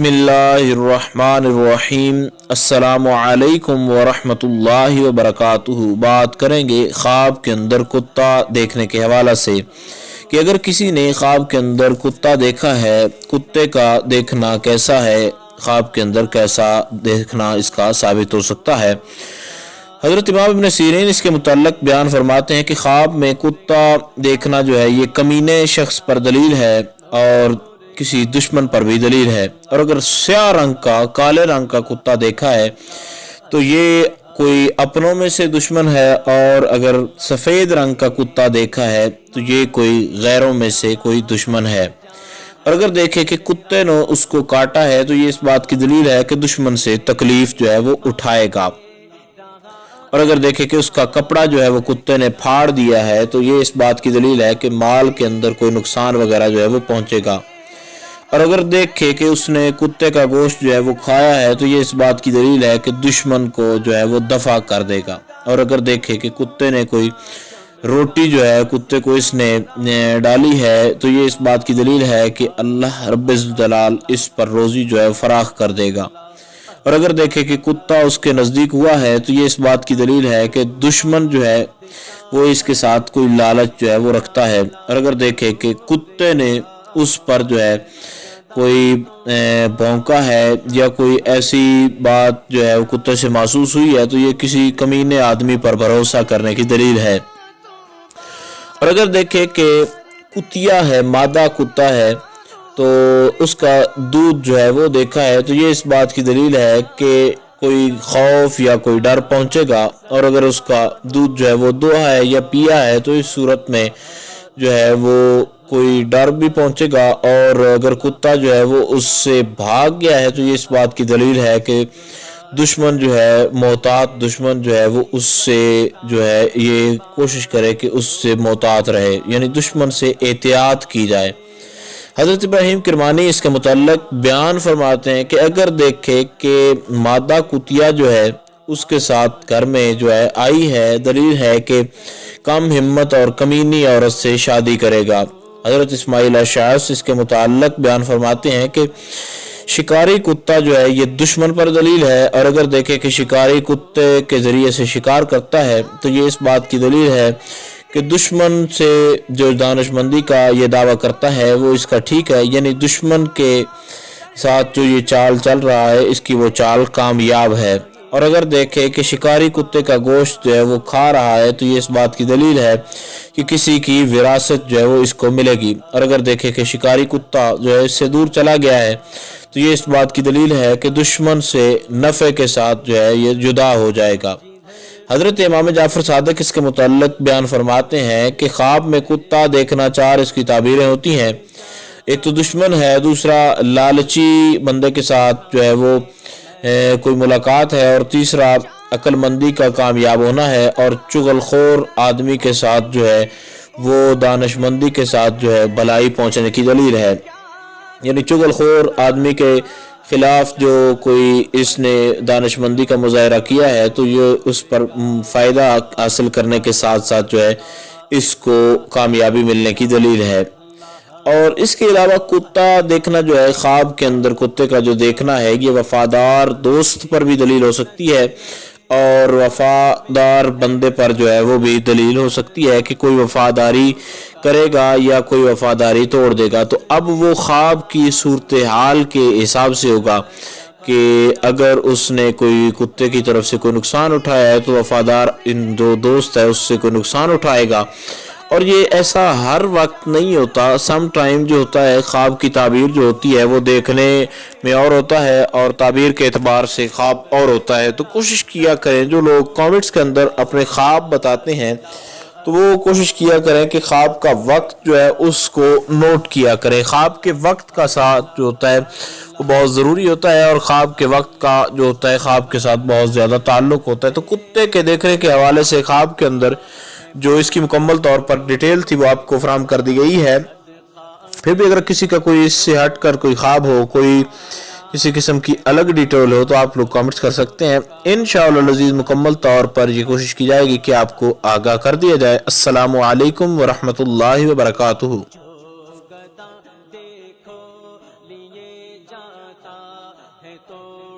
बिस्मिल्लाहिर्रहमानिर्रहीम। अस्सलामु अलैकुम वरहमतुल्लाहि वबरकातुहू। बात करेंगे ख्वाब के अंदर कुत्ता देखने के हवाला से कि अगर किसी ने ख्वाब के अंदर कुत्ता देखा है, कुत्ते का देखना कैसा है, ख्वाब के अंदर कैसा देखना इसका साबित हो सकता है। हज़रत इमाम इब्न सीरीन इसके मुतल्लक़ बयान फरमाते हैं कि ख्वाब में कुत्ता देखना जो है ये कमीने शख्स पर दलील है और किसी दुश्मन पर भी दलील है। और अगर स्याह रंग का, काले रंग का कुत्ता देखा है तो ये कोई अपनों में से दुश्मन है, और अगर सफ़ेद रंग का कुत्ता देखा है तो ये कोई गैरों में से कोई दुश्मन है। और अगर देखे कि कुत्ते ने उसको काटा है तो ये इस बात की दलील है कि दुश्मन से तकलीफ जो है वो उठाएगा। और अगर देखे कि उसका कपड़ा जो है वो कुत्ते ने फाड़ दिया है तो ये इस बात की दलील है कि माल के अंदर कोई नुकसान वगैरह जो है वो पहुंचेगा। और अगर देखे कि उसने कुत्ते का गोश्त जो है वो खाया है तो ये इस बात की दलील है कि दुश्मन को जो है वो दफा कर देगा। और अगर देखे कि कुत्ते ने कोई रोटी जो है कुत्ते को इसने डाली है तो ये इस बात की दलील है कि अल्लाह रब्बुल जलाल इस पर रोज़ी जो है फराख कर देगा। और अगर देखे कि कुत्ता उसके नज़दीक हुआ है तो ये इस बात की दलील है कि दुश्मन जो है वो इसके साथ कोई लालच जो है वो रखता है। और अगर देखे कि कुत्ते ने उस पर जो है कोई भौंका है या कोई ऐसी बात जो है वो कुत्ते से महसूस हुई है तो ये किसी कमीने आदमी पर भरोसा करने की दलील है। और अगर देखे कि कुतिया है, मादा कुत्ता है, तो उसका दूध जो है वो देखा है तो ये इस बात की दलील है कि कोई खौफ या कोई डर पहुंचेगा। और अगर उसका दूध जो है वो दुहा है या पिया है तो इस सूरत में जो है वो कोई डर भी पहुंचेगा। और अगर कुत्ता जो है वो उससे भाग गया है तो ये इस बात की दलील है कि दुश्मन जो है, मोहतात दुश्मन जो है वो उससे जो है ये कोशिश करे कि उससे मोहतात रहे, यानी दुश्मन से एहतियात की जाए। हज़रत इब्राहीम किरमानी इसके मुतल्लक़ बयान फरमाते हैं कि अगर देखे कि मादा कुतिया जो है उसके साथ घर में जो है आई है, दलील है कि कम हिम्मत और कमीनी औरत से शादी करेगा। हज़रत इस्माइल अशास इसके मुताल्लिक़ बयान फरमाते हैं कि शिकारी कुत्ता जो है ये दुश्मन पर दलील है। और अगर देखे कि शिकारी कुत्ते के ज़रिए से शिकार करता है तो ये इस बात की दलील है कि दुश्मन से जो दानिशमंदी का ये दावा करता है वो इसका ठीक है, यानी दुश्मन के साथ जो ये चाल चल रहा है इसकी वो चाल कामयाब है। और अगर देखे कि शिकारी कुत्ते का गोश्त जो है वो खा रहा है तो ये इस बात की दलील है कि किसी की विरासत जो है वो इसको मिलेगी। और अगर देखे कि शिकारी कुत्ता जो है इससे दूर चला गया है तो ये इस बात की दलील है कि दुश्मन से नफ़े के साथ जो है ये जुदा हो जाएगा। हज़रत इमाम जाफ़र सादिक इसके मुतल्लिक़ बयान फरमाते हैं कि ख्वाब में कुत्ता देखना चार इसकी ताबीरें होती हैं। एक तो दुश्मन है, दूसरा लालची बंदे के साथ जो है वो कोई मुलाकात है, और तीसरा अक्लमंदी का कामयाब होना है, और चुगलखोर आदमी के साथ जो है वो दानिशमंदी के साथ जो है भलाई पहुँचने की दलील है। यानी चुगलखोर आदमी के ख़िलाफ़ जो कोई इसने दानिशमंदी का मुज़ाहरा किया है तो ये उस पर फ़ायदा हासिल करने के साथ साथ जो है इसको कामयाबी मिलने की दलील है। और इसके अलावा कुत्ता देखना जो है, ख्वाब के अंदर कुत्ते का जो देखना है ये वफ़ादार दोस्त पर भी दलील हो सकती है, और वफ़ादार बंदे पर जो है वो भी दलील हो सकती है कि कोई वफ़ादारी करेगा या कोई वफ़ादारी तोड़ देगा। तो अब वो ख्वाब की सूरत हाल के हिसाब से होगा कि अगर उसने कोई कुत्ते की तरफ से कोई नुकसान उठाया है तो वफ़ादार इन जो दोस्त है उससे कोई नुकसान उठाएगा। और ये ऐसा हर वक्त नहीं होता, सम टाइम जो होता है ख्वाब की ताबीर जो होती है वो देखने में और होता है और ताबीर के एतबार से ख्वाब और होता है। तो कोशिश किया करें, जो लोग कमेंट्स के अंदर अपने ख्वाब बताते हैं तो वो कोशिश किया करें कि ख्वाब का वक्त जो है उसको नोट किया करें। ख्वाब के वक्त का साथ जो होता है वो बहुत ज़रूरी होता है, और ख्वाब के वक्त का जो होता है ख्वाब के साथ बहुत ज़्यादा ताल्लुक़ होता है। तो कुत्ते के देखने के हवाले से ख्वाब के अंदर जो इसकी मुकम्मल तौर पर डिटेल थी वो आपको फराहम कर दी गई है। फिर भी अगर किसी का कोई इससे हट कर कोई ख्वाब हो, कोई किसी किस्म की अलग डिटेल हो तो आप लोग कमेंट्स कर सकते हैं। इंशाअल्लाह अज़ीज़ मुकम्मल तौर पर ये कोशिश की जाएगी कि आपको आगाह कर दिया जाए। अस्सलामु अलैकुम वरहमतुल्लाहि वबरकातुहू। توڑ